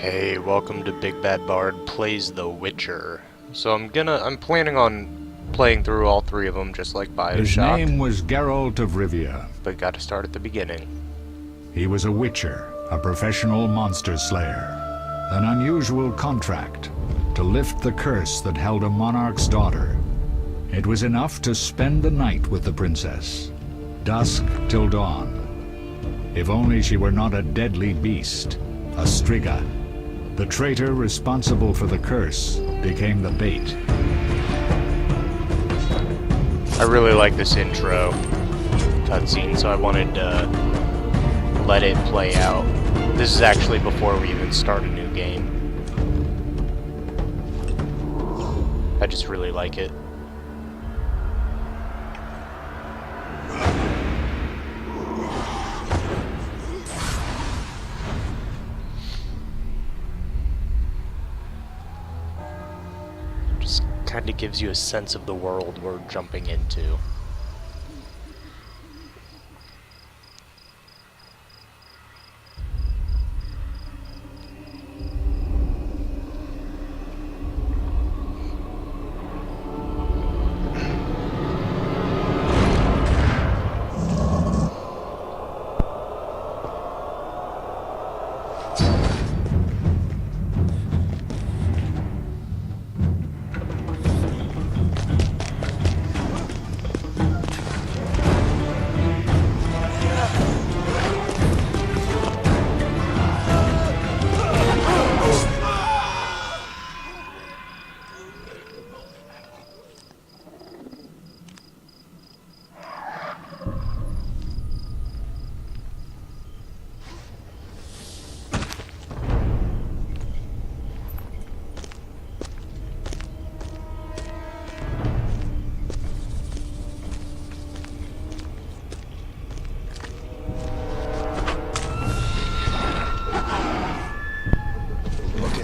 Hey, welcome to Big Bad Bard Plays The Witcher. So I'm planning on playing through all three of them, just like BioShock. His name was Geralt of Rivia. But gotta start at the beginning. He was a witcher, a professional monster slayer. An unusual contract to lift the curse that held a monarch's daughter. It was enough to spend the night with the princess, dusk till dawn. If only she were not a deadly beast, a striga. The traitor responsible for the curse became the bait. I really like this intro cutscene, so I wanted to let it play out. This is actually before we even start a new game. I just really like it. Just kind of gives you a sense of the world we're jumping into.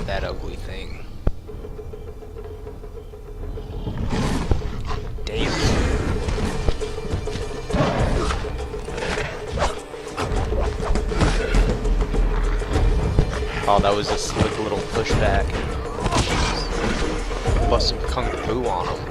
That ugly thing. Damn. Oh, that was a slick little pushback. Bust some kung fu on him.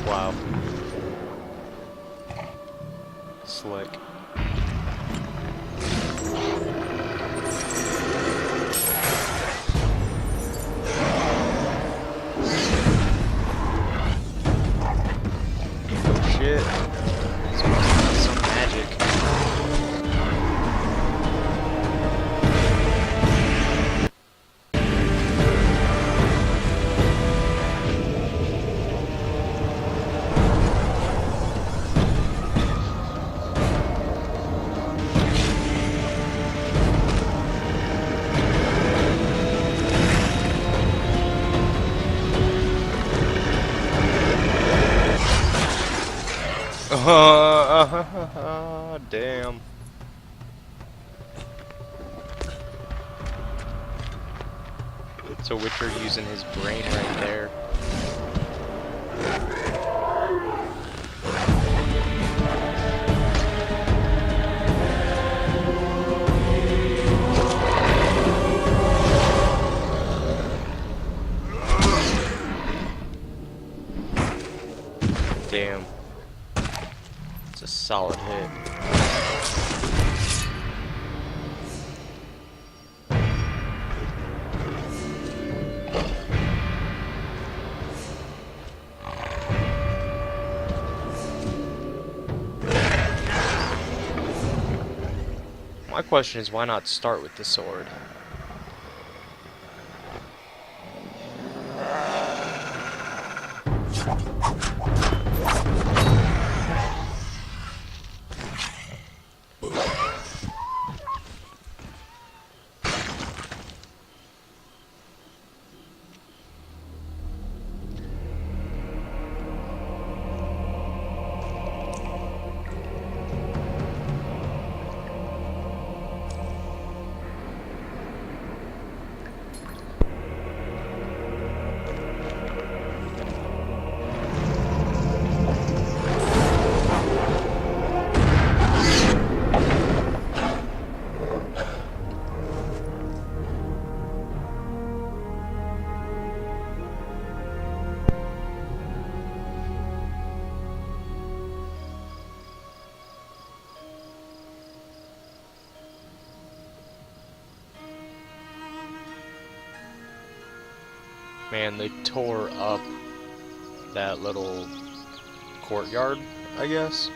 Wow. Slick. Oh shit. Some magic. Damn. It's a Witcher using his brain right there. Damn. It's a solid hit. My question is, why not start with the sword? Man, they tore up that little courtyard, I guess.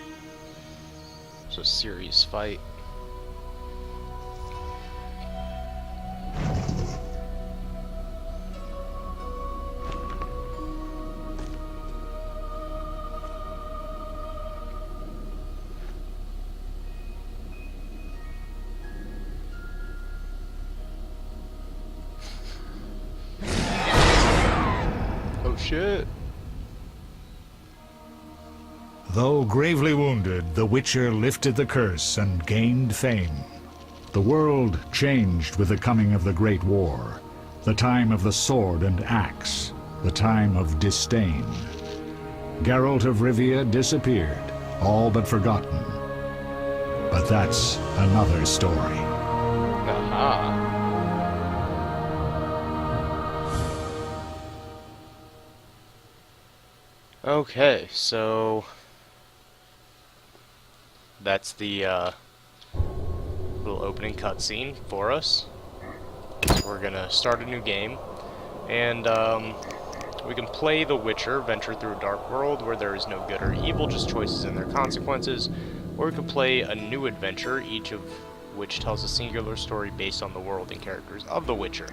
It's a serious fight. Oh shit. Though gravely wounded, the Witcher lifted the curse and gained fame. The world changed with the coming of the Great War, the time of the sword and axe, the time of disdain. Geralt of Rivia disappeared, all but forgotten. But that's another story. Aha. Okay, so that's the little opening cutscene for us. So we're gonna start a new game, and we can play the Witcher, venture through a dark world where there is no good or evil, just choices and their consequences, or we could play a new adventure, each of which tells a singular story based on the world and characters of the Witcher.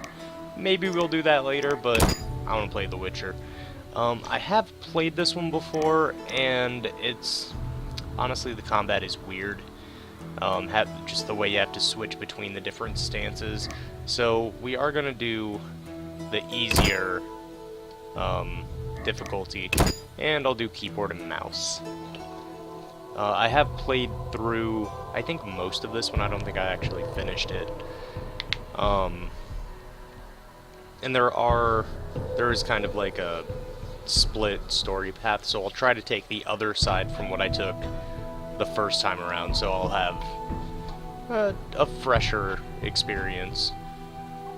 Maybe we'll do that later, but I want to play the Witcher. I have played this one before, and it's honestly, the combat is weird. Just the way you have to switch between the different stances. So we are gonna do the easier difficulty, and I'll do keyboard and mouse. I have played through, I think, most of this one. I don't think I actually finished it. And there is kind of like a split story path, so I'll try to take the other side from what I took the first time around, so I'll have a fresher experience.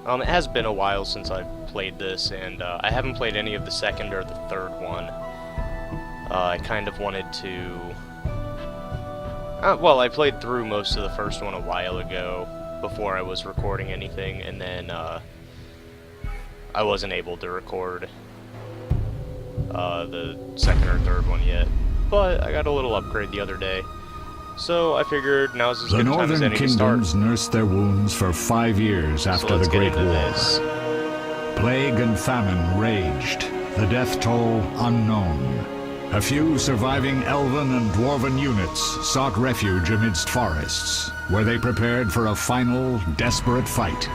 It has been a while since I've played this, and I haven't played any of the second or the third one. I kind of wanted to... well, I played through most of the first one a while ago, before I was recording anything, and then I wasn't able to record the second or third one yet, but I got a little upgrade the other day, so I figured now's as good a time as any to start. The northern kingdoms nursed their wounds for 5 years after the Great War. Plague and famine raged, the death toll unknown. A few surviving elven and dwarven units sought refuge amidst forests, where they prepared for a final, desperate fight.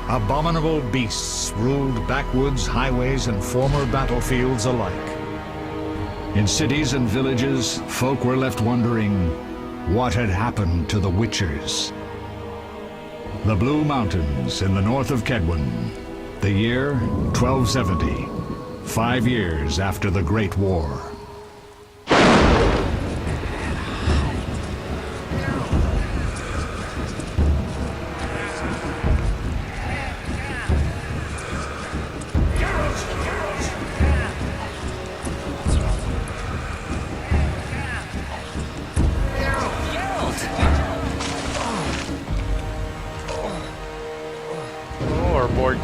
Abominable beasts ruled backwoods, highways, and former battlefields alike. In cities and villages, folk were left wondering what had happened to the Witchers. The Blue Mountains in the north of Kedwen, the year 1270, 5 years after the Great War.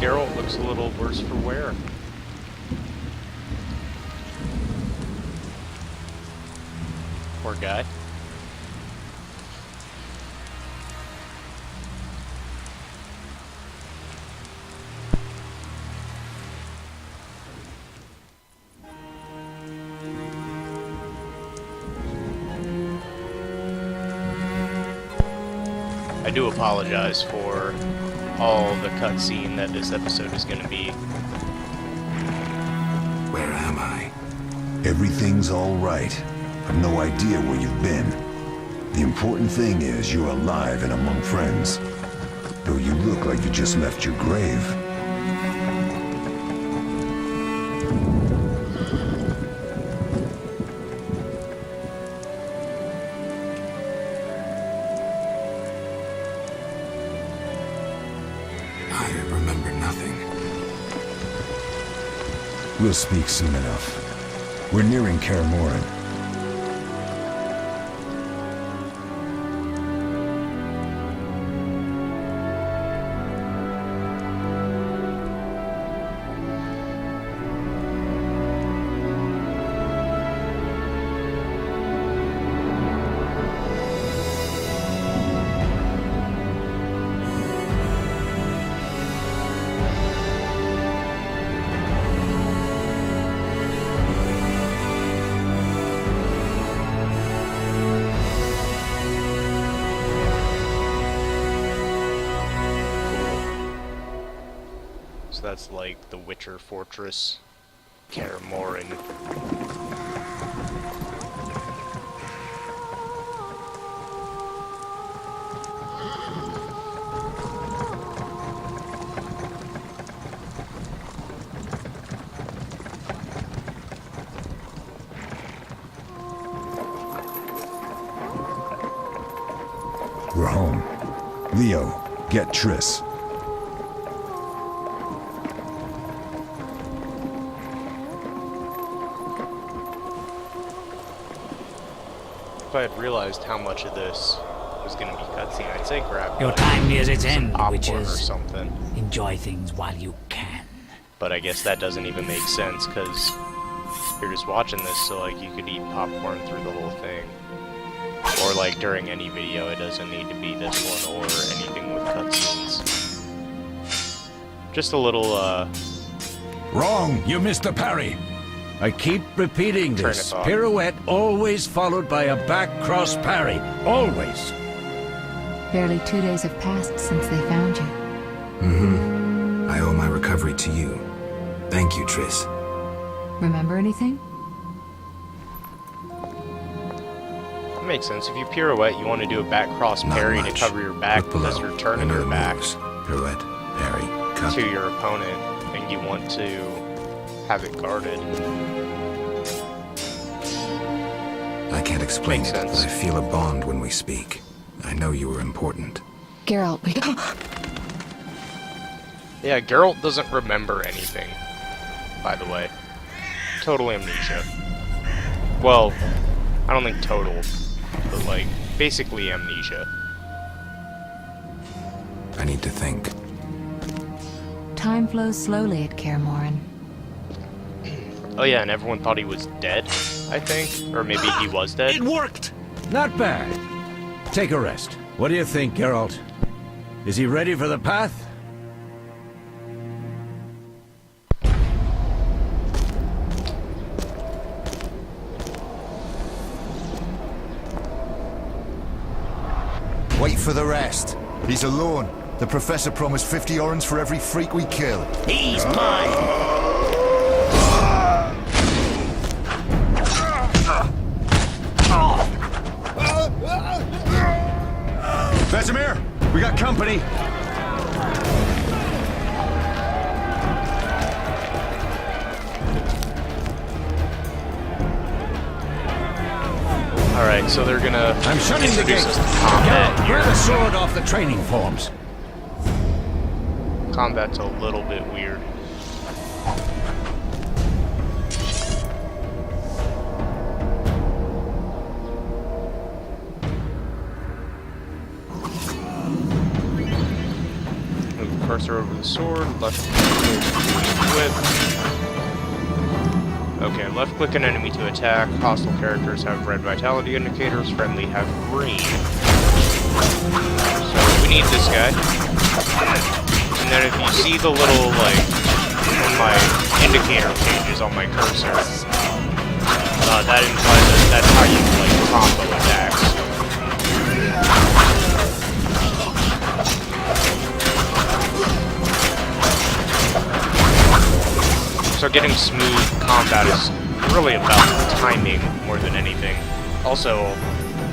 Geralt looks a little worse for wear. Poor guy. I do apologize for all the cutscene that this episode is going to be. Where am I? Everything's all right. I've no idea where you've been. The important thing is you're alive and among friends. Though you look like you just left your grave. I remember nothing. We'll speak soon enough. We're nearing Kaer Morhen. So that's like the Witcher Fortress, Kaer Morhen. We're home. Leo, get Triss. If I had realized how much of this was going to be cutscene, I'd say grab Your time nears its end, popcorn or witches. something. Enjoy things while you can. But I guess that doesn't even make sense, because you're just watching this, so like you could eat popcorn through the whole thing. Or like during any video, it doesn't need to be this one or anything with cutscenes. Just a little, Wrong! You missed the parry! I keep repeating Turn this. it off. Pirouette always followed by a back cross parry. Always! Barely 2 days have passed since they found you. Mm-hmm. I owe my recovery to you. Thank you, Triss. Remember anything? it makes sense. If you pirouette, you want to do a back cross Not parry to much. cover your back Look below. because you're turning I know your the back moves. Pirouette, parry, cut. to your opponent, and you want to have it guarded. I can't explain Makes it, but sense. I feel a bond when we speak. I know you were important. Geralt, we... Yeah, Geralt doesn't remember anything, by the way. Total amnesia. Well, I don't think total, but like, basically amnesia. I need to think. Time flows slowly at Kaer Morhen. Oh yeah, and everyone thought he was dead, I think? Or maybe he was dead? It worked! Not bad. Take a rest. What do you think, Geralt? Is he ready for the path? Wait for the rest. He's alone. The Professor promised 50 orens for every freak we kill. He's mine! Vesemir, we got company. Alright, so they're gonna I'm shutting the introduce gate. us to combat Geralt, grab here. the sword off the training forms. Combat's a little bit weird. Move the cursor over the sword, left click. Okay, left click an enemy to attack. Hostile characters have red vitality indicators, friendly have green. So we need this guy. And then if you see the little, like, when my indicator changes on my cursor, that implies that that's how you, like, combo attacks. So getting smooth combat is really about timing more than anything. Also,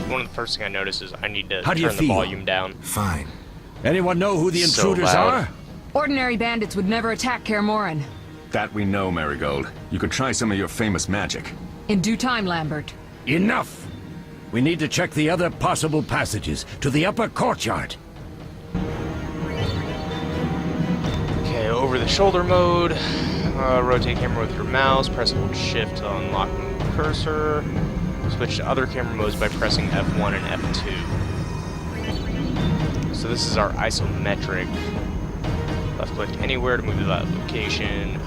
one of the first things I notice is I need to How do you turn the feel? volume down. Fine. Anyone know who the So intruders loud. are? Ordinary bandits would never attack Kaer Morhen. That we know, Marigold. You could try some of your famous magic. In due time, Lambert. Enough! We need to check the other possible passages to the upper courtyard. Okay, over the shoulder mode. Rotate camera with your mouse. Press hold shift to unlock cursor. Switch to other camera modes by pressing F1 and F2. So this is our isometric. Left click anywhere to move to that location.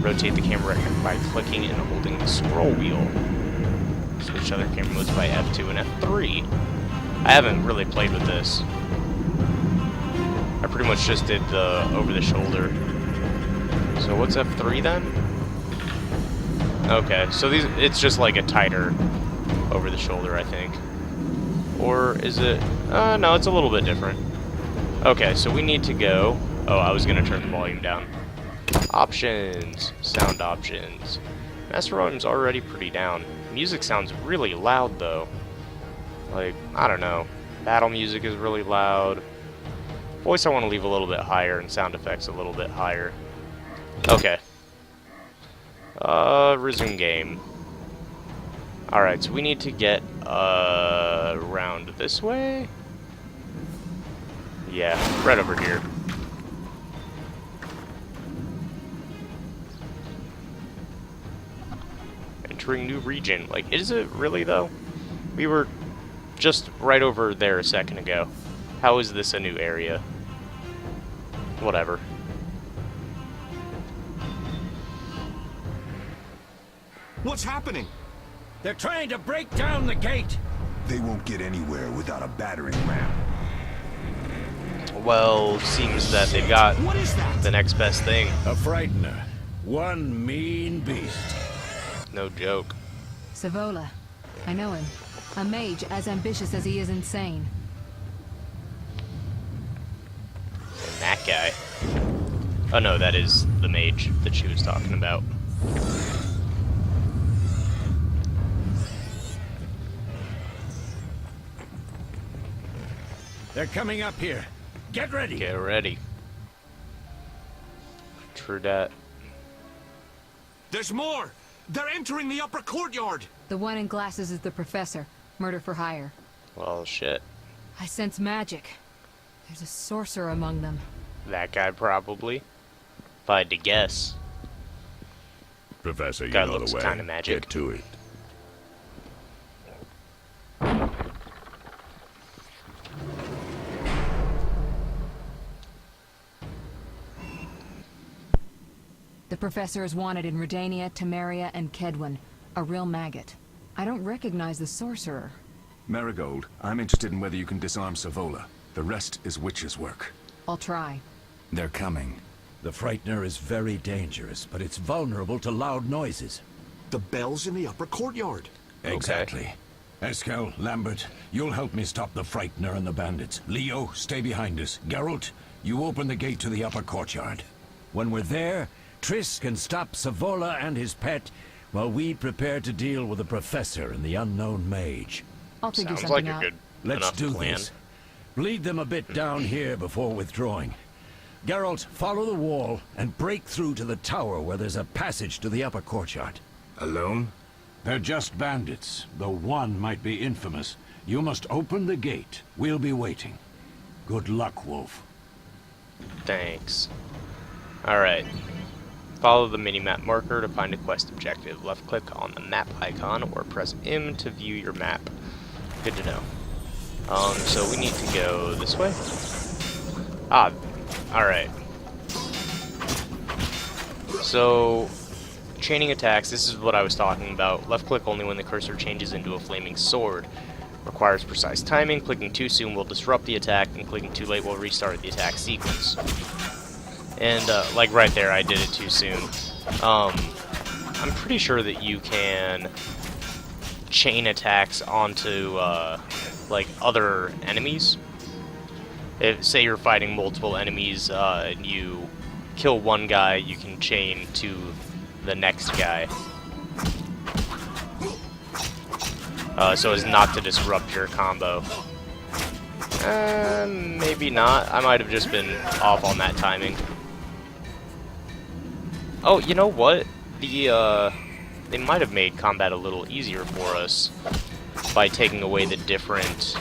Rotate the camera by clicking and holding the scroll wheel. Switch to other camera modes by F2 and F3. I haven't really played with this. I pretty much just did the over the shoulder. So what's F3 then? Okay, so it's just like a tighter over the shoulder, I think. Or is it? No, it's a little bit different. Okay, so we need to go. Oh, I was gonna turn the volume down. Options, sound options. Master volume's already pretty down. Music sounds really loud though. Like, I don't know. Battle music is really loud. Voice I want to leave a little bit higher, and sound effects a little bit higher. Okay. Resume game. Alright, so we need to get, around this way? Yeah, right over here. Entering new region. Like, is it really, though? We were just right over there a second ago. How is this a new area? Whatever. What's happening? They're trying to break down the gate! They won't get anywhere without a battering ram. Well, seems that they've got the next best thing. A frightener. One mean beast. No joke. Savola. I know him. A mage as ambitious as he is insane. And that guy. Oh no, that is the mage that she was talking about. They're coming up here. Get ready! Get ready. True dat. There's more! They're entering the upper courtyard! The one in glasses is the professor. Murder for hire. Well, shit. I sense magic. There's a sorcerer among them. That guy probably. If I had to guess. Professor, you Guy know looks the way. kinda magic. Get to it. The professor is wanted in Redania, Temeria, and Kedwen. A real maggot. I don't recognize the sorcerer. Marigold, I'm interested in whether you can disarm Savola. The rest is witch's work. I'll try. They're coming. The frightener is very dangerous, but it's vulnerable to loud noises. The bell's in the upper courtyard. Exactly. Eskel, Lambert, you'll help me stop the frightener and the bandits. Leo, stay behind us. Geralt, you open the gate to the upper courtyard. When we're there, Triss can stop Savola and his pet, while we prepare to deal with the professor and the unknown mage. I'll figure Sounds something like a out. good Let's enough do plan. this. Bleed them a bit down here before withdrawing. Geralt, follow the wall and break through to the tower where there's a passage to the upper courtyard. Alone? They're just bandits, though one might be infamous. You must open the gate. We'll be waiting. Good luck, Wolf. Thanks. Alright. Follow the minimap marker to find a quest objective. Left click on the map icon or press M to view your map. Good to know. So we need to go this way. Ah, alright. So, chaining attacks, this is what I was talking about. Left click only when the cursor changes into a flaming sword. Requires precise timing. Clicking too soon will disrupt the attack, and clicking too late will restart the attack sequence. And, like right there, I did it too soon. I'm pretty sure that you can chain attacks onto, like, other enemies. If, say you're fighting multiple enemies, and you kill one guy, you can chain to the next guy. So as not to disrupt your combo. Maybe not. I might have just been off on that timing. Oh, you know what? They might have made combat a little easier for us by taking away the different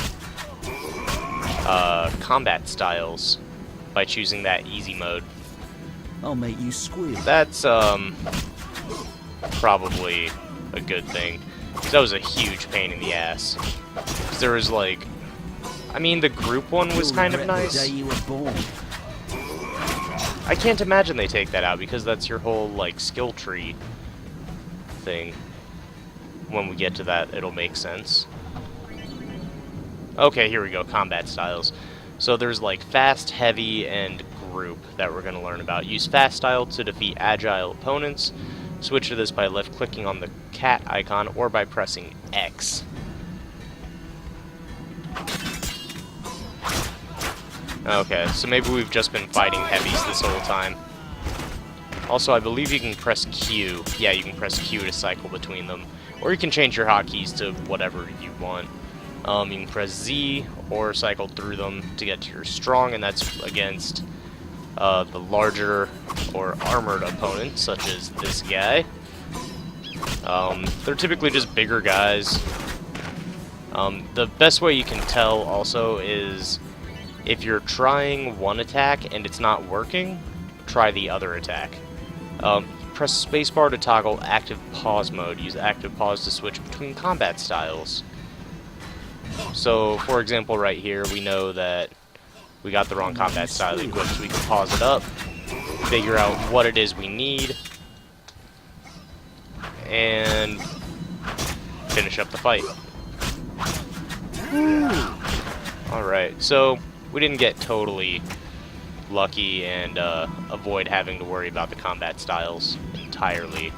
combat styles by choosing that easy mode. I'll make you squeal. That's probably a good thing. 'Cause that was a huge pain in the ass. 'Cause there was like, I mean, the group one was kind of nice. The day you were born. I can't imagine they take that out because that's your whole like skill tree thing. When we get to that, it'll make sense. Okay, here we go. Combat styles. So there's like fast, heavy, and group that we're going to learn about. Use fast style to defeat agile opponents. Switch to this by left-clicking on the cat icon or by pressing X. Okay, so maybe we've just been fighting heavies this whole time. Also, I believe you can press Q. Yeah, you can press Q to cycle between them. Or you can change your hotkeys to whatever you want. You can press Z or cycle through them to get to your strong, and that's against the larger or armored opponents, such as this guy. They're typically just bigger guys. The best way you can tell also is if you're trying one attack and it's not working, try the other attack. Press spacebar to toggle active pause mode. Use active pause to switch between combat styles. So, for example, right here, we know that we got the wrong combat style equipped, so we can pause it up, figure out what it is we need, and finish up the fight. Alright, so we didn't get totally lucky and avoid having to worry about the combat styles entirely.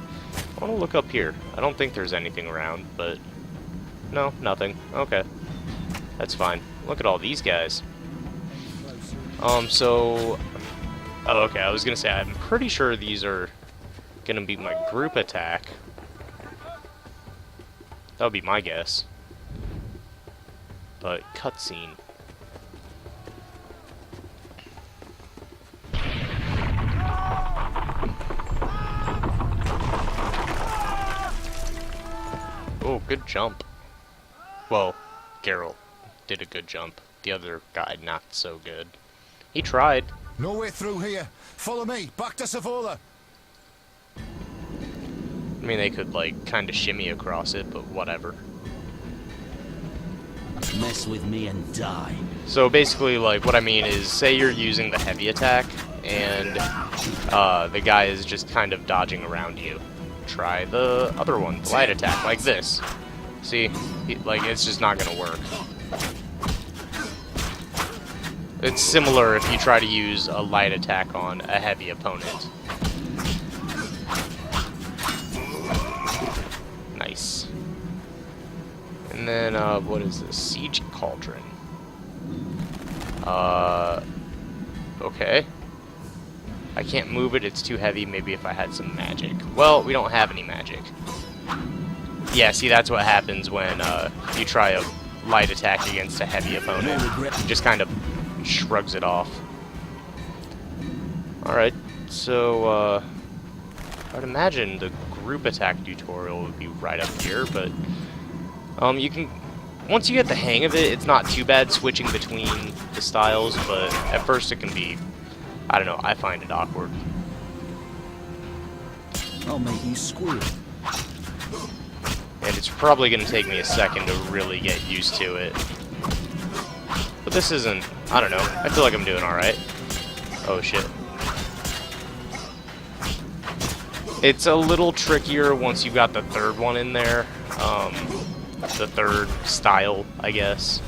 I want to look up here. I don't think there's anything around, but no, nothing. Okay. That's fine. Look at all these guys. Oh, okay, I was gonna say, I'm pretty sure these are gonna be my group attack. That would be my guess. But, cutscene. Oh, good jump. Well, Geralt did a good jump. The other guy, not so good. He tried. No way through here. Follow me. Back to Savola. I mean, they could, like, kind of shimmy across it, but whatever. Mess with me and die. So basically, like, what I mean is, say you're using the heavy attack, and the guy is just kind of dodging around you. Try the other one, the light attack, like this. See? Like, it's just not gonna work. It's similar if you try to use a light attack on a heavy opponent. Nice. And then, what is this? Siege Cauldron. Okay. I can't move it, it's too heavy. Maybe if I had some magic. Well, we don't have any magic. Yeah, see, that's what happens when you try a light attack against a heavy opponent. Just kind of shrugs it off. Alright, so, I'd imagine the group attack tutorial would be right up here, but you can, once you get the hang of it, it's not too bad switching between the styles, but at first it can be, I don't know, I find it awkward. I'll make you squeal. And it's probably going to take me a second to really get used to it. But this isn't, I don't know, I feel like I'm doing alright. Oh shit. It's a little trickier once you've got the third one in there. The third style, I guess.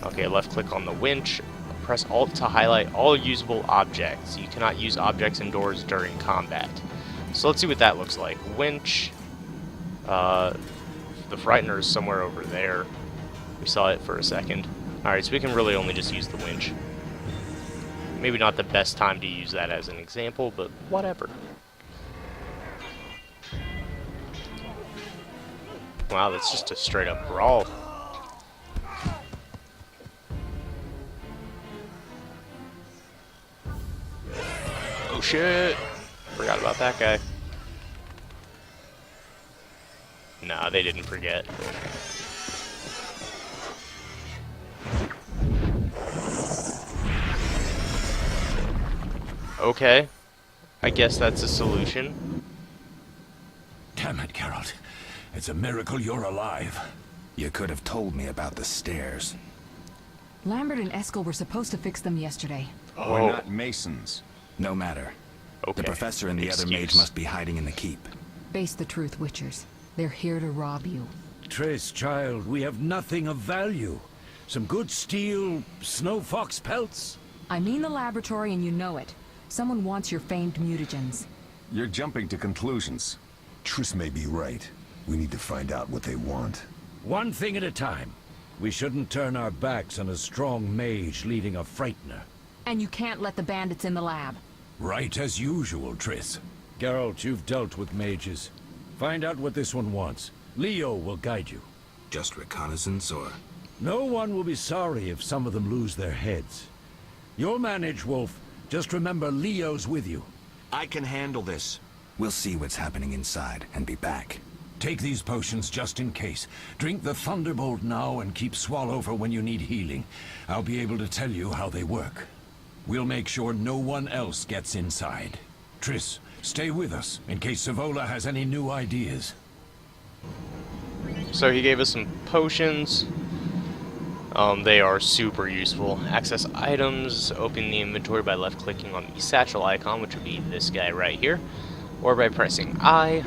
Okay, left click on the winch. Press Alt to highlight all usable objects. You cannot use objects indoors during combat. So let's see what that looks like. Winch. The Frightener is somewhere over there. We saw it for a second. Alright, so we can really only just use the winch. Maybe not the best time to use that as an example, but whatever. Wow, that's just a straight up brawl. Oh shit! Forgot about that guy. Nah, they didn't forget. Okay. I guess that's a solution. Damn it, Geralt. It's a miracle you're alive. You could have told me about the stairs. Lambert and Eskel were supposed to fix them yesterday. We're not masons. No matter. Okay. The professor and the other mage must be hiding in the keep. Face the truth, Witchers. They're here to rob you. Triss, child, we have nothing of value. Some good steel snow fox pelts. I mean the laboratory and you know it. Someone wants your famed mutagens. You're jumping to conclusions. Triss may be right. We need to find out what they want. One thing at a time. We shouldn't turn our backs on a strong mage leading a frightener. And you can't let the bandits in the lab. Right as usual, Triss. Geralt, you've dealt with mages. Find out what this one wants. Leo will guide you. Just reconnaissance, or... No one will be sorry if some of them lose their heads. You'll manage, Wolf. Just remember Leo's with you. I can handle this. We'll see what's happening inside and be back. Take these potions just in case. Drink the Thunderbolt now and keep Swallow for when you need healing. I'll be able to tell you how they work. We'll make sure no one else gets inside. Triss, stay with us in case Savola has any new ideas. So he gave us some potions. They are super useful. Access items, open the inventory by left-clicking on the satchel icon, which would be this guy right here, or by pressing I.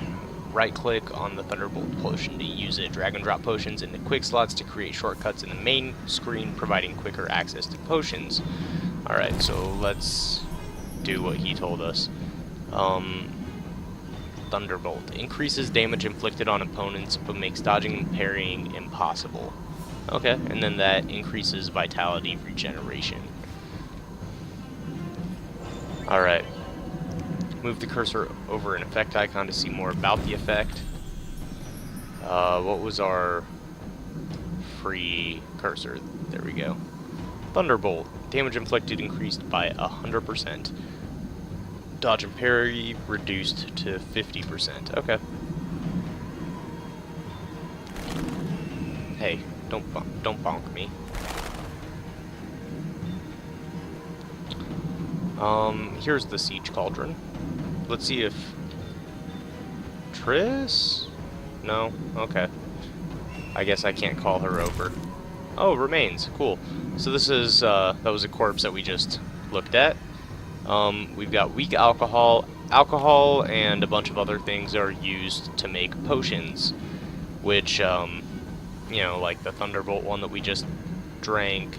Right-click on the Thunderbolt potion to use it. Drag and drop potions into quick slots to create shortcuts in the main screen, providing quicker access to potions. Alright, so let's do what he told us. Thunderbolt. Increases damage inflicted on opponents, but makes dodging and parrying impossible. Okay, and then that increases vitality regeneration. Alright. Move the cursor over an effect icon to see more about the effect. What was our free cursor? There we go. Thunderbolt. Damage inflicted increased by 100%. Dodge and parry reduced to 50%. Okay. Hey, don't bonk me. Here's the siege cauldron. Let's see if Triss? No? Okay. I guess I can't call her over. Oh, remains. Cool. So this is, that was a corpse that we just looked at. We've got weak alcohol. Alcohol and a bunch of other things are used to make potions, which, you know, like the Thunderbolt one that we just drank,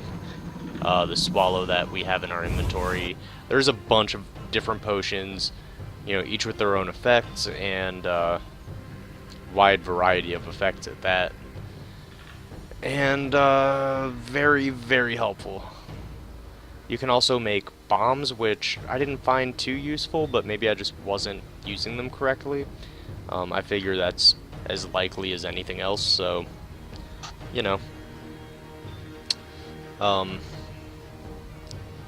the Swallow that we have in our inventory. There's a bunch of different potions, you know, each with their own effects, and wide variety of effects at that. And very, very helpful. You can also make bombs, which I didn't find too useful, but maybe I just wasn't using them correctly. I figure that's as likely as anything else, so, you know.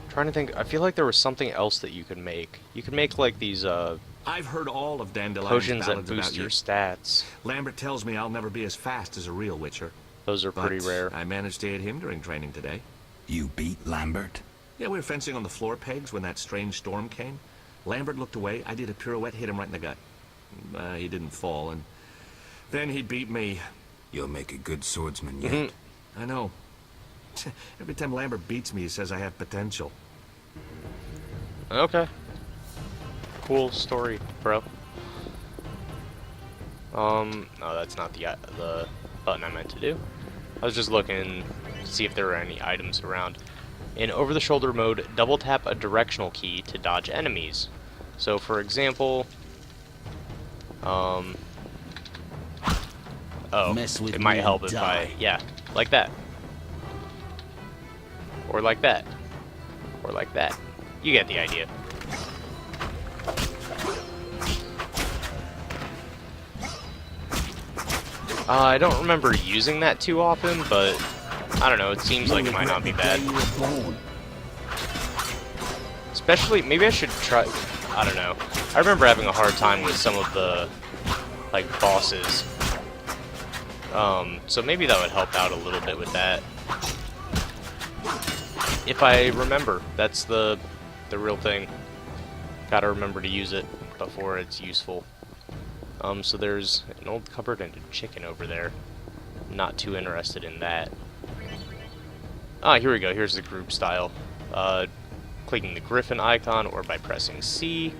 Trying to think, I feel like there was something else that you could make. You could make, like, these, I've heard all of Dandelion's potions that ballads boost about your you. stats. Lambert tells me I'll never be as fast as a real Witcher. Those are pretty But rare. I managed to hit him during training today. You beat Lambert? Yeah, we were fencing on the floor pegs when that strange storm came. Lambert looked away. I did a pirouette, hit him right in the gut. He didn't fall, and then he beat me. You'll make a good swordsman yet. I know. Every time Lambert beats me, he says I have potential. Okay. Cool story, bro. No, that's not the button I meant to do. I was just looking to see if there were any items around. In over-the-shoulder mode, double tap a directional key to dodge enemies. So, for example, Mess with it might me help and if die. yeah, like that. Or like that. Or like that. You get the idea. I don't remember using that too often, but I don't know, it seems like it might not be bad. You were born. Especially, maybe I should try, I don't know. I remember having a hard time with some of the, like, bosses. So maybe that would help out a little bit with that. If I remember, that's the real thing. Gotta remember to use it before it's useful. So there's an old cupboard and a chicken over there. Not too interested in that. Ah, here we go. Here's the group style. Clicking the griffin icon or by pressing C.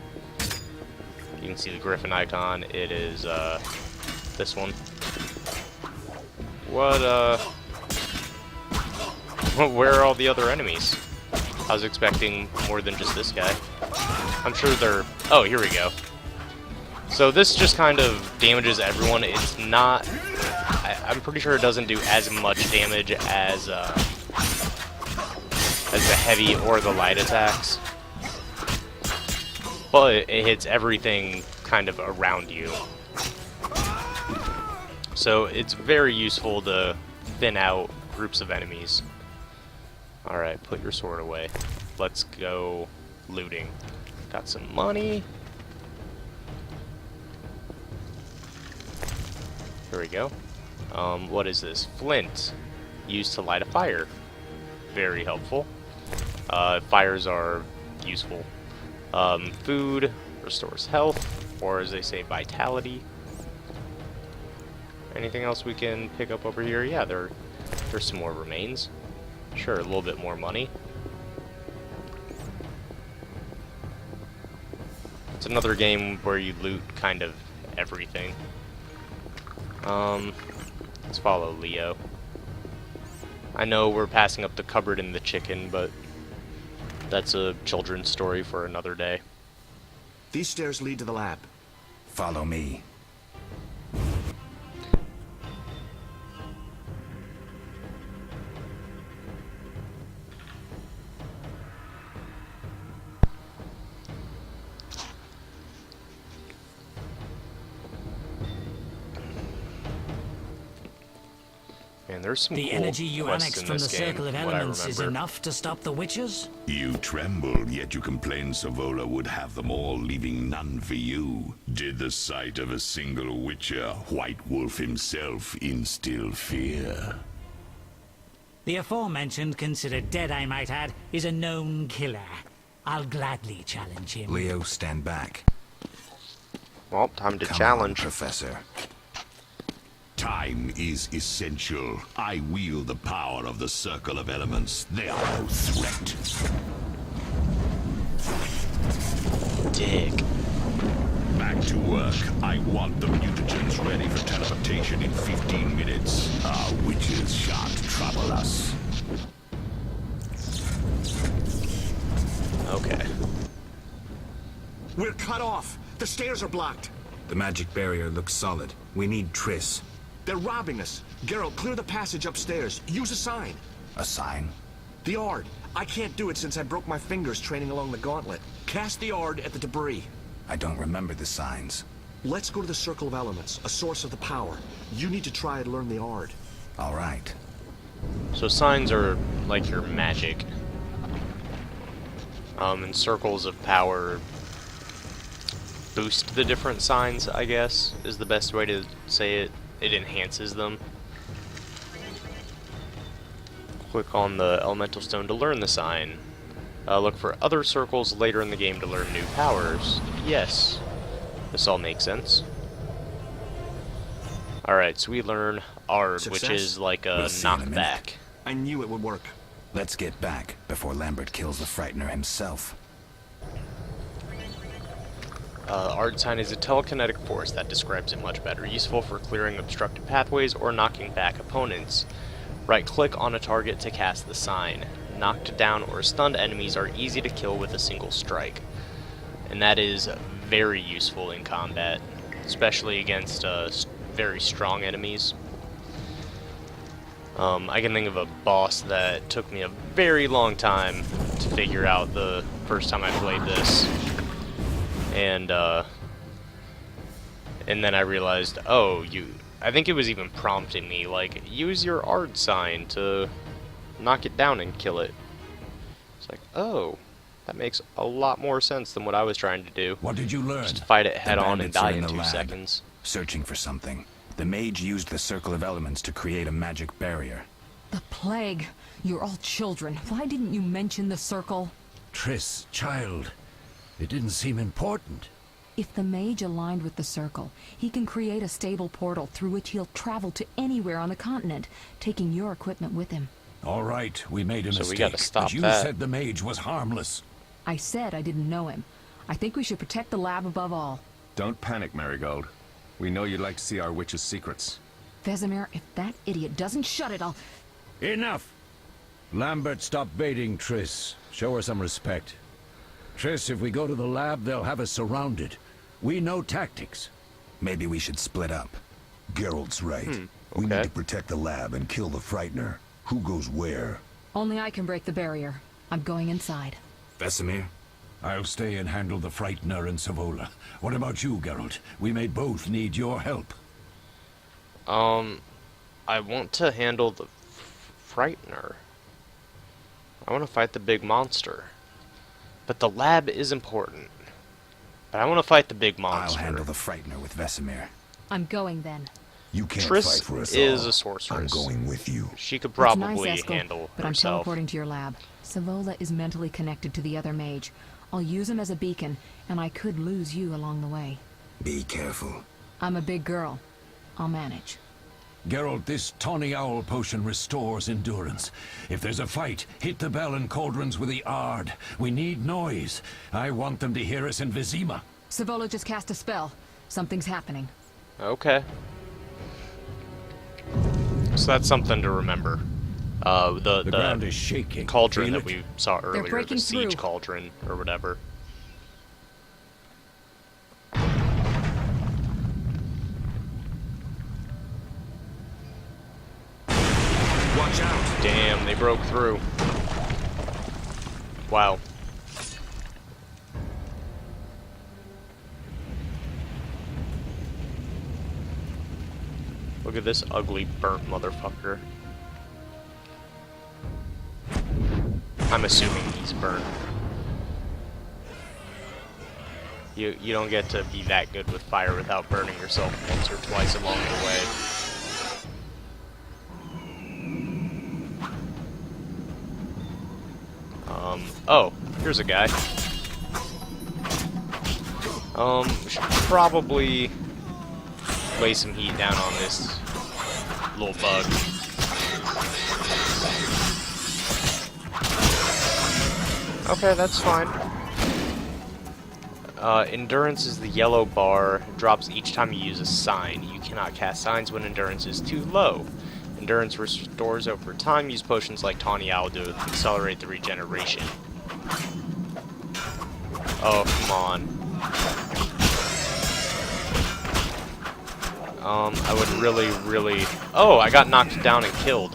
You can see the griffin icon. It is this one. What where are all the other enemies? I was expecting more than just this guy. I'm sure they're... Oh, here we go. So this just kind of damages everyone. It's not... I'm pretty sure it doesn't do as much damage as the heavy or the light attacks. But it hits everything kind of around you. So it's very useful to thin out groups of enemies. Alright, put your sword away. Let's go looting. Got some money. Here we go. What is this? Flint. Used to light a fire. Very helpful. Fires are useful. Food restores health, or as they say, vitality. Anything else we can pick up over here? Yeah, there's some more remains. Sure, a little bit more money. It's another game where you loot kind of everything. Let's follow Leo. I know we're passing up the cupboard and the chicken, but that's a children's story for another day. These stairs lead to the lab. Follow me. And there's some The cool energy you quests annexed in from the this game, Circle of from what I Elements is remember. enough to stop the Witchers? You tremble, yet you complain Savola would have them all, leaving none for you. Did the sight of a single Witcher, White Wolf himself, instill fear? The aforementioned, considered dead I might add, is a known killer. I'll gladly challenge him. Leo, stand back. Well, time to Come challenge. on, Professor. Time is essential. I wield the power of the Circle of Elements. They are no threat. Dig. Back to work. I want the mutagens ready for teleportation in 15 minutes. Our witches shan't trouble us. Okay. We're cut off. The stairs are blocked. The magic barrier looks solid. We need Triss. They're robbing us. Geralt, clear the passage upstairs. Use a sign. A sign? The Ard. I can't do it since I broke my fingers training along the gauntlet. Cast the Ard at the debris. I don't remember the signs. Let's go to the Circle of Elements, a source of the power. You need to try and learn the Ard. All right. So signs are like your magic. And circles of power boost the different signs, I guess, is the best way to say it. It enhances them. Click on the elemental stone to learn the sign. Look for other circles later in the game to learn new powers. Yes, this all makes sense. Alright, so we learn Ard, Success? which is like a We'll see in a minute. knockback. I knew it would work. Let's get back before Lambert kills the Frightener himself. Ard sign is a telekinetic force that describes it much better, useful for clearing obstructed pathways or knocking back opponents. Right-click on a target to cast the sign. Knocked down or stunned enemies are easy to kill with a single strike. And that is very useful in combat, especially against very strong enemies. I can think of a boss that took me a very long time to figure out the first time I played this. And then I realized, oh, I think it was even prompting me, like, use your art sign to knock it down and kill it. It's like, oh, that makes a lot more sense than what I was trying to do. What did you learn? Just fight it head The on and bandits are die in the 2 lab, seconds. searching for something. The mage used the circle of elements to create a magic barrier. The plague. You're all children. Why didn't you mention the circle? Triss, child, it didn't seem important. If the mage aligned with the circle, he can create a stable portal through which he'll travel to anywhere on the continent, taking your equipment with him. All right, we made a So mistake. we gotta stop but you that. said the mage was harmless. I said I didn't know him. I think we should protect the lab above all. Don't panic, Marigold. We know you'd like to see our witch's secrets. Vesemir, if that idiot doesn't shut it, I'll... Enough! Lambert, stop baiting Triss. Show her some respect. Triss, if we go to the lab, they'll have us surrounded. We know tactics. Maybe we should split up. Geralt's right. We need to protect the lab and kill the Frightener. Who goes where? Only I can break the barrier. I'm going inside. Vesemir? I'll stay and handle the Frightener and Savola. What about you, Geralt? We may both need your help. I want to handle the Frightener. I want to fight the big monster. But the lab is important. But I want to fight the big monster. I'll handle the Frightener with Vesemir. I'm going then. You can't Triss fight for us is all. a sorceress. I'm going with you. She could It's probably nice, Eskel, handle but I'm herself. teleporting to your lab. Savola is mentally connected to the other mage. I'll use him as a beacon, and I could lose you along the way. Be careful. I'm a big girl. I'll manage. Geralt, this tawny owl potion restores endurance. If there's a fight, hit the bell and cauldrons with the Ard. We need noise. I want them to hear us in Vizima. Savola just cast a spell. Something's happening. Okay. So that's something to remember. The ground is shaking. Cauldron Feel that it? we saw earlier, the breaking siege through. cauldron, or whatever. Watch out! Damn, they broke through. Wow. Look at this ugly, burnt motherfucker. I'm assuming he's burnt. You don't get to be that good with fire without burning yourself once or twice along the way. Oh, here's a guy. Should probably lay some heat down on this little bug. Okay, that's fine. Endurance is the yellow bar. It drops each time you use a sign. You cannot cast signs when endurance is too low. Endurance restores over time. Use potions like Tawny Owl to accelerate the regeneration. Oh, come on. I would really... Oh, I got knocked down and killed.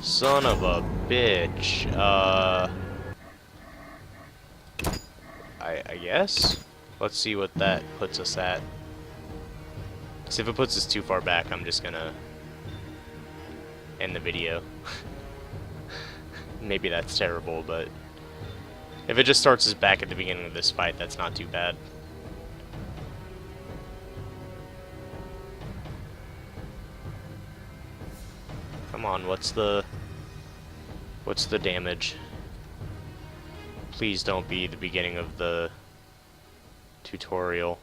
Son of a bitch. I guess? Let's see what that puts us at. See, if it puts us too far back, I'm just gonna end the video. Maybe that's terrible, but if it just starts us back at the beginning of this fight, that's not too bad. Come on, what's the damage? Please don't be the beginning of the tutorial.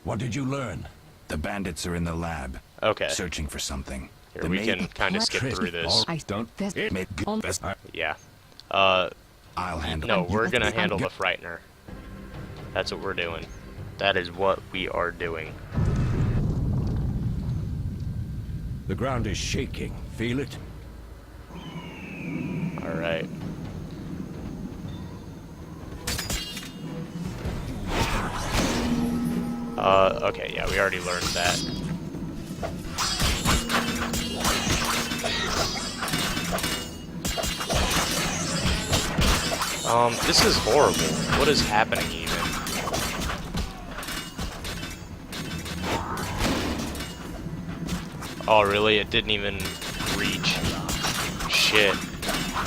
What did you learn? The bandits are in the lab. Okay. Searching for something. Here, The we maid- can kind of skip through this. Don't make best. Yeah. I'll handle No, it. we're gonna handle the Frightener. That's what we're doing. That is what we are doing. The ground is shaking. Feel it? Alright. Okay, yeah, we already learned that. This is horrible. What is happening even? Oh, really? It didn't even reach. Shit.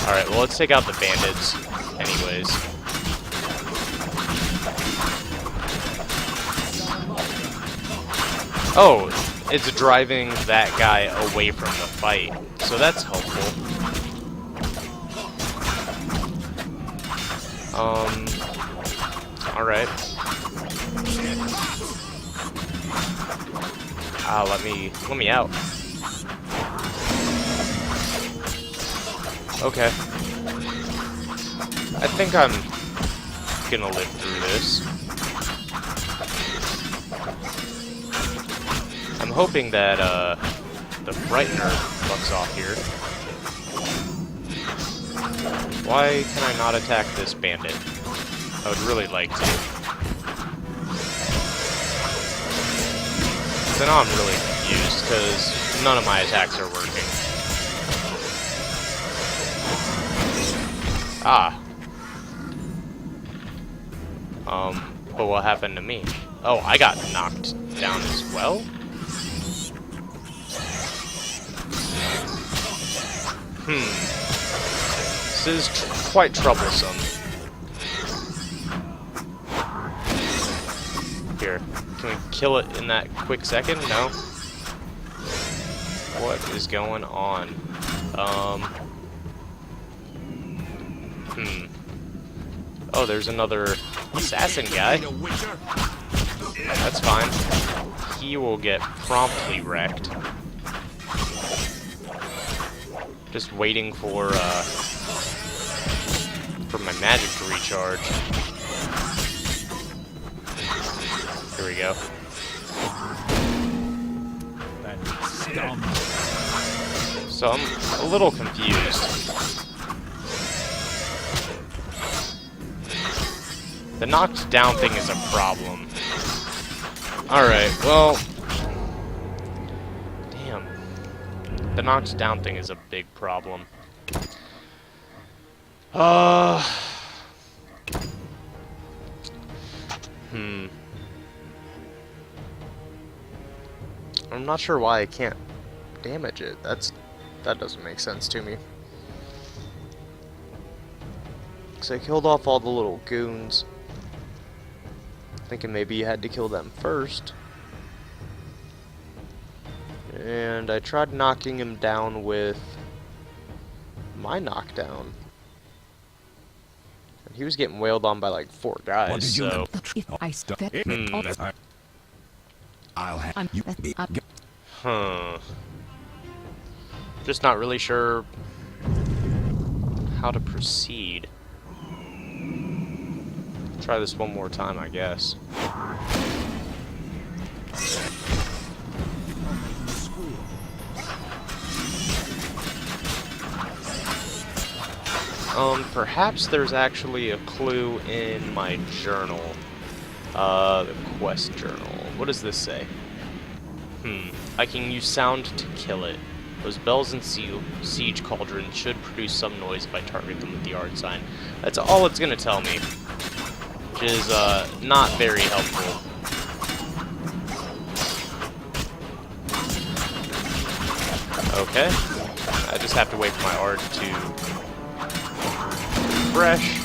Alright, well, let's take out the bandits anyways. Oh, it's driving that guy away from the fight, so that's helpful. Alright. Ah, let me out. Okay. I think I'm gonna live through this. I'm hoping that, the Frightener fucks off here. Why can I not attack this bandit? I would really like to. So now I'm really confused, because none of my attacks are working. Ah. But what happened to me? Oh, I got knocked down as well? This is quite troublesome. Here, can we kill it in that quick second? No? What is going on? Oh, there's another assassin guy. That's fine. He will get promptly wrecked. Just waiting for my magic to recharge. Here we go. So I'm a little confused. The knocked down thing is a problem. Alright, well... Damn. The knocked down thing is a big problem. I'm not sure why I can't damage it. That doesn't make sense to me. Because I killed off all the little goons. Thinking maybe you had to kill them first. And I tried knocking him down with my knockdown. And he was getting wailed on by like 4 guys, so... I'll have you. Huh. Just not really sure how to proceed. Try this one more time, I guess. Perhaps there's actually a clue in my journal. The quest journal. What does this say? I can use sound to kill it. Those bells and siege cauldrons should produce some noise if I target them with the yard sign. That's all it's gonna tell me. Which is, not very helpful. Okay. I just have to wait for my art to refresh.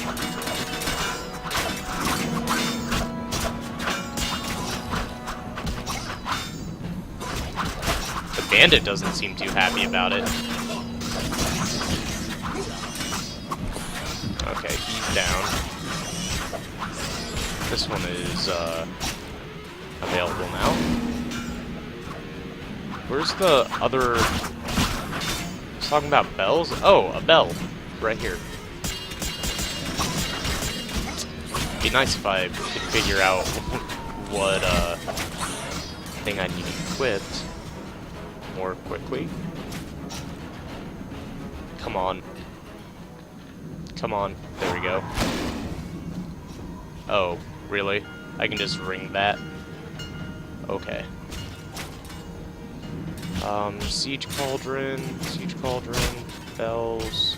The bandit doesn't seem too happy about it. Okay, he's down. This one is, available now. Where's the other... I was talking about bells? Oh, a bell. Right here. It'd be nice if I could figure out what, thing I need equipped more quickly. Come on. Come on. There we go. Oh, really? I can just ring that? Okay. Siege cauldron, bells.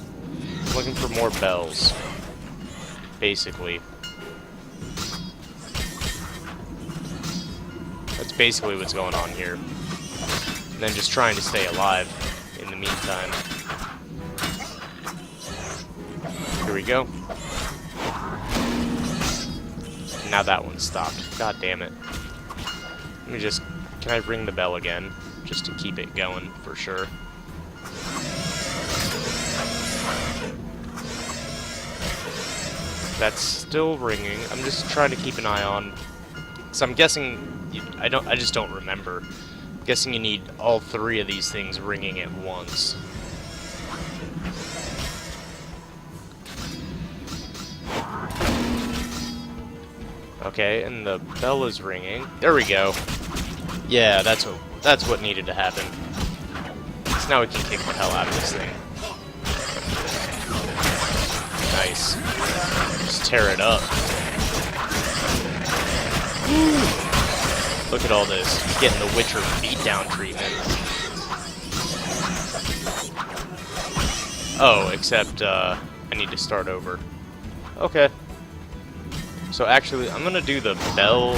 I'm looking for more bells. Basically. That's basically what's going on here. And then just trying to stay alive in the meantime. Here we go. Now that one stopped. God damn it. Let me just... Can I ring the bell again? Just to keep it going, for sure. That's still ringing. I'm just trying to keep an eye on... So I'm guessing... I just don't remember. I'm guessing you need all three of these things ringing at once. Okay, and the bell is ringing. There we go. Yeah, that's what needed to happen. So now we can kick the hell out of this thing. Nice. Just tear it up. Look at all this. He's getting the Witcher beatdown treatment. Oh, except I need to start over. Okay. So actually, I'm gonna do the bell,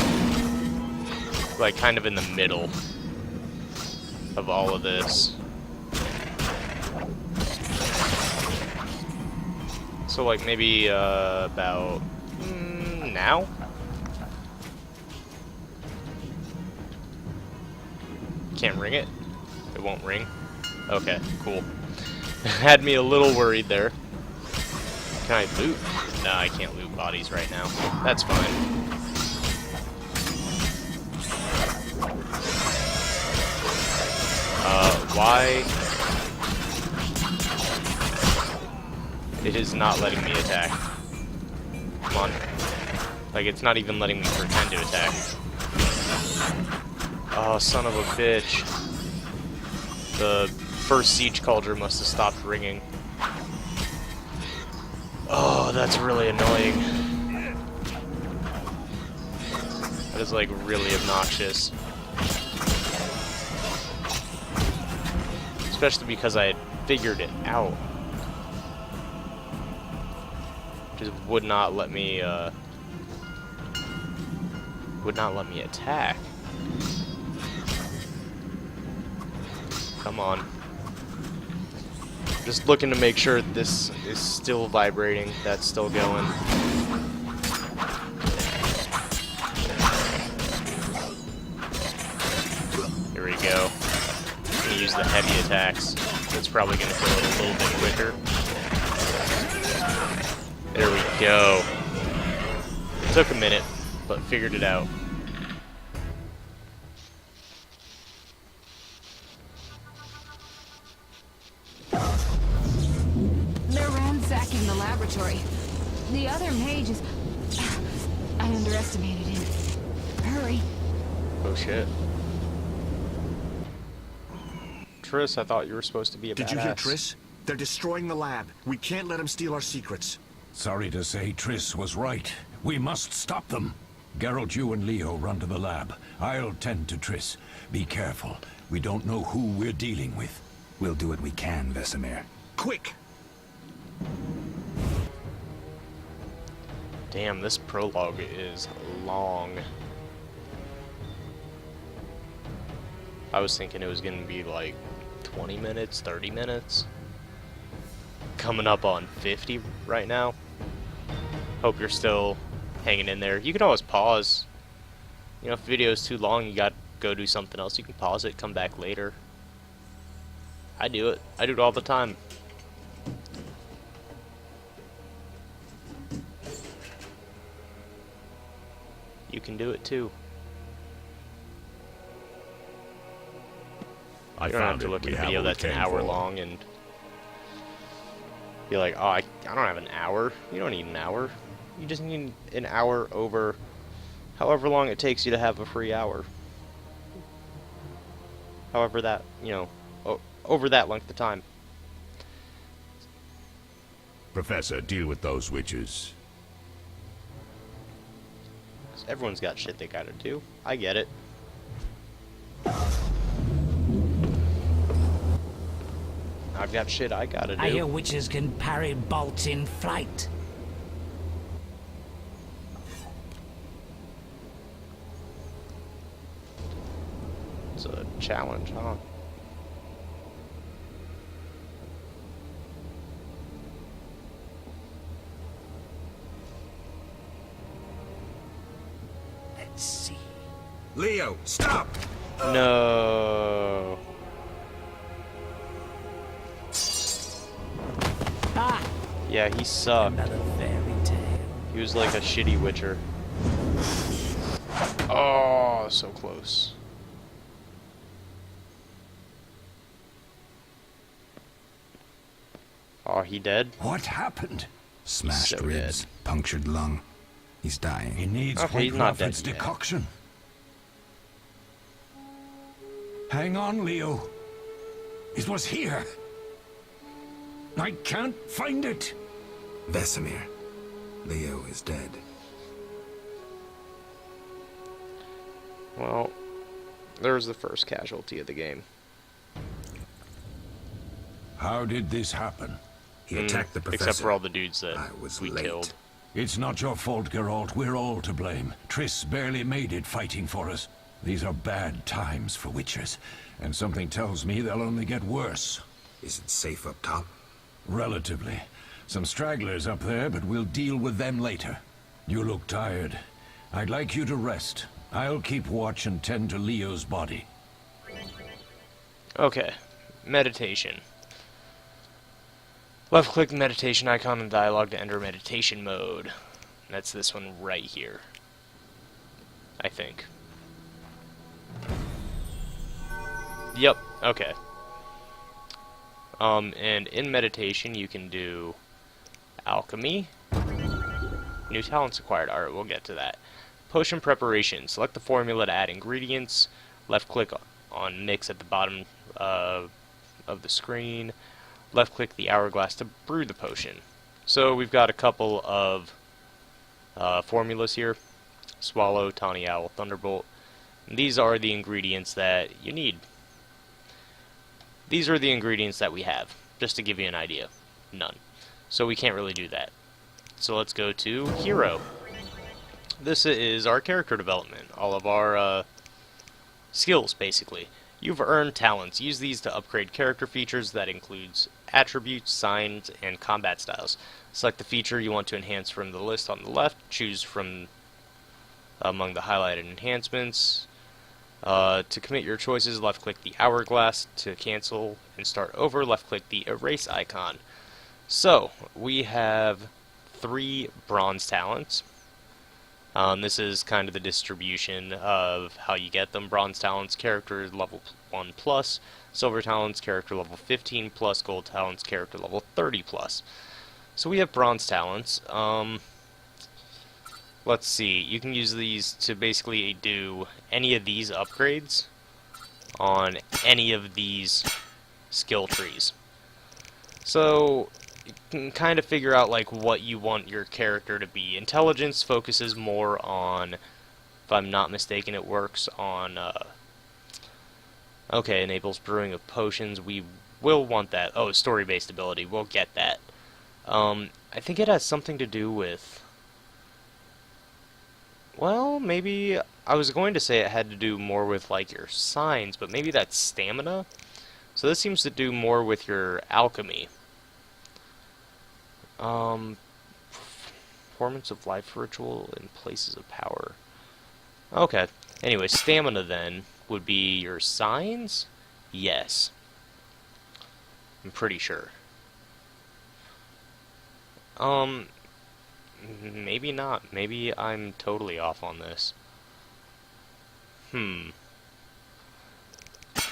like, kind of in the middle of all of this. So, like, maybe, about... now? Can't ring it? It won't ring? Okay, cool. Had me a little worried there. Can I loot? No, I can't loot bodies right now. That's fine. Why? It is not letting me attack. Come on. Like, it's not even letting me pretend to attack. Oh, son of a bitch. The first siege cauldron must have stopped ringing. Oh, that's really annoying. That is, like, really obnoxious. Especially because I had figured it out. Just would not let me attack. Come on. Just looking to make sure this is still vibrating. That's still going. Here we go. I'm gonna use the heavy attacks. That's probably gonna kill it a little bit quicker. There we go. Took a minute, but figured it out. Ransacking the laboratory. The other mage is... I underestimated him. Hurry. Oh shit. Triss, I thought you were supposed to be a badass. Did you hear Triss? They're destroying the lab. We can't let them steal our secrets. Sorry to say, Triss was right. We must stop them. Geralt, you and Leo run to the lab. I'll tend to Triss. Be careful. We don't know who we're dealing with. We'll do what we can, Vesemir. Quick! Damn, this prologue is long. I was thinking it was gonna be like 20 minutes, 30 minutes. Coming up on 50 right now. Hope you're still hanging in there. You can always pause. You know, if the video is too long, you gotta go do something else. You can pause it, come back later. I do it. I do it all the time. You can do it too. You don't have to look at a video that's an hour long and be like, oh, I don't have an hour. You don't need an hour. You just need an hour over however long it takes you to have a free hour. However that, you know, over that length of time. Professor, deal with those witches. Everyone's got shit they gotta do. I get it. I've got shit I gotta do. I hear witches can parry bolts in flight. It's a challenge, huh? Leo, stop! No. Ah, Yeah, he sucked. another fairy tale. He was like a shitty Witcher. Oh, so close. Oh, he dead? What happened? Smashed So ribs, dead. punctured lung. He's dying. He needs Okay, White he's not dead Prophet's yet. decoction. Hang on, Leo. It was here. I can't find it. Vesemir. Leo is dead. Well, there was the first casualty of the game. How did this happen? He attacked the professor. Except for all the dudes that I was we late. killed. It's not your fault, Geralt. We're all to blame. Triss barely made it fighting for us. These are bad times for Witchers, and something tells me they'll only get worse. Is it safe up top? Relatively. Some stragglers up there, but we'll deal with them later. You look tired. I'd like you to rest. I'll keep watch and tend to Leo's body. Okay. Meditation. Left-click the meditation icon in dialogue to enter meditation mode. That's this one right here. I think. Yep, okay. And in meditation you can do alchemy. New talents acquired. Alright, we'll get to that. Potion preparation. Select the formula to add ingredients. Left-click on mix at the bottom of the screen. Left-click the hourglass to brew the potion. So we've got a couple of formulas here. Swallow, Tawny Owl, Thunderbolt. And these are the ingredients that you need. These are the ingredients that we have, just to give you an idea. None. So we can't really do that. So let's go to Hero. This is our character development. All of our skills, basically. You've earned talents. Use these to upgrade character features. That includes attributes, signs, and combat styles. Select the feature you want to enhance from the list on the left. Choose from among the highlighted enhancements. To commit your choices, left-click the hourglass. To cancel and start over, left-click the erase icon. So, we have 3 bronze talents. This is kind of the distribution of how you get them. Bronze talents, character level 1+. Silver talents, character level 15+. Gold talents, character level 30+. So we have bronze talents. Let's see. You can use these to basically do any of these upgrades on any of these skill trees. So you can kind of figure out like what you want your character to be. Intelligence focuses more on, if I'm not mistaken, it works on okay, enables brewing of potions. We will want that. Oh, story-based ability. We'll get that. I think it has something to do with, well, maybe I was going to say it had to do more with like your signs, but maybe that's stamina. So this seems to do more with your alchemy. Performance of life ritual in places of power. Okay. Anyway, stamina then would be your signs? Yes. I'm pretty sure. Maybe not. Maybe I'm totally off on this.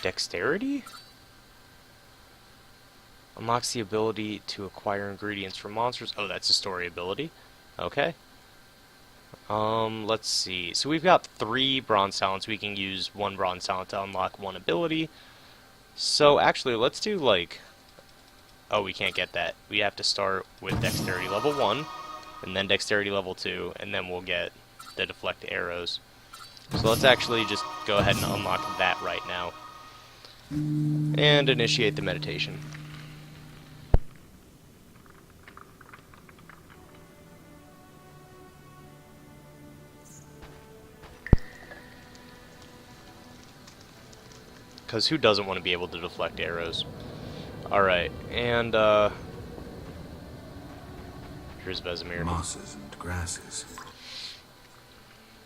Dexterity? Unlocks the ability to acquire ingredients from monsters. Oh, that's a story ability. Okay. Let's see. So we've got 3 bronze talents. We can use 1 bronze talent to unlock 1 ability. So actually, let's do like... Oh, we can't get that. We have to start with dexterity level 1, and then dexterity level 2, and then we'll get the deflect arrows. So let's actually just go ahead and unlock that right now. And initiate the meditation. Because who doesn't want to be able to deflect arrows? Alright, and here's Vesemir. Mosses and grasses.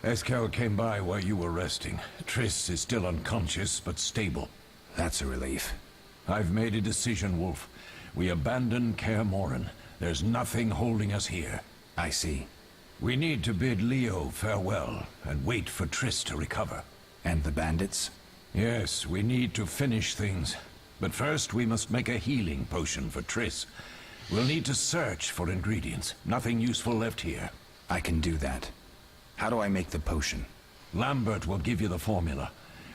Eskel came by while you were resting. Triss is still unconscious, but stable. That's a relief. I've made a decision, Wolf. We abandon Kaer Morhen. There's nothing holding us here. I see. We need to bid Leo farewell and wait for Triss to recover. And the bandits? Yes, we need to finish things. But first we must make a healing potion for Triss. We'll need to search for ingredients. Nothing useful left here. I can do that. How do I make the potion? Lambert will give you the formula.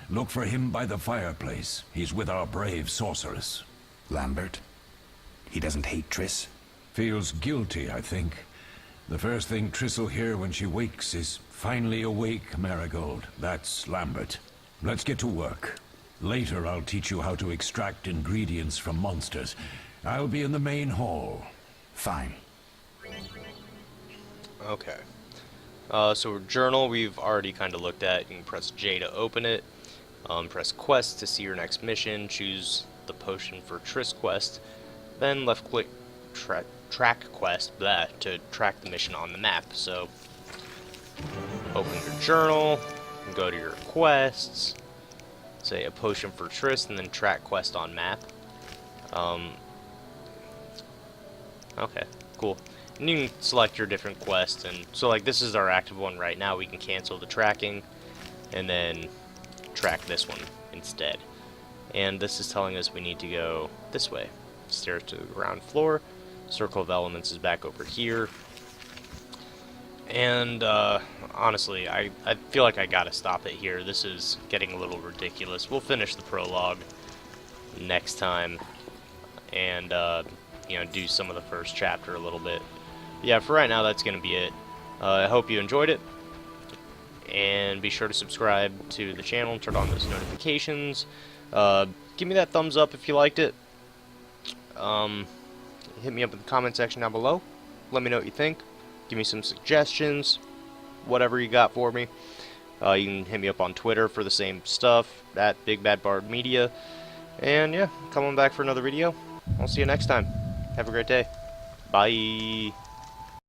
Look for him by the fireplace. He's with our brave sorceress. Lambert? He doesn't hate Triss? Feels guilty, I think. The first thing Triss will hear when she wakes is, "Finally awake, Marigold." That's Lambert. Let's get to work. Later I'll teach you how to extract ingredients from monsters. I'll be in the main hall. Fine. Okay. So journal we've already kind of looked at. You can press J to open it. Press Quest to see your next mission. Choose the potion for Triss Quest. Then left click track quest to track the mission on the map. So open your journal and go to your quests. Say a potion for Triss and then track quest on map. Okay, cool. And you can select your different quests, and so like this is our active one right now. We can cancel the tracking and then track this one instead. And this is telling us we need to go this way. Stairs to the ground floor. Circle of Elements is back over here. And honestly, I feel like I gotta stop it here. This is getting a little ridiculous. We'll finish the prologue next time and you know, do some of the first chapter a little bit. Yeah, for right now, that's gonna be it. I hope you enjoyed it, and be sure to subscribe to the channel and turn on those notifications. Give me that thumbs up if you liked it. Hit me up in the comment section down below. Let me know what you think. Give me some suggestions, whatever you got for me. You can hit me up on Twitter for the same stuff, at Big Bad Bard Media. And yeah, come on back for another video. I'll see you next time. Have a great day. Bye.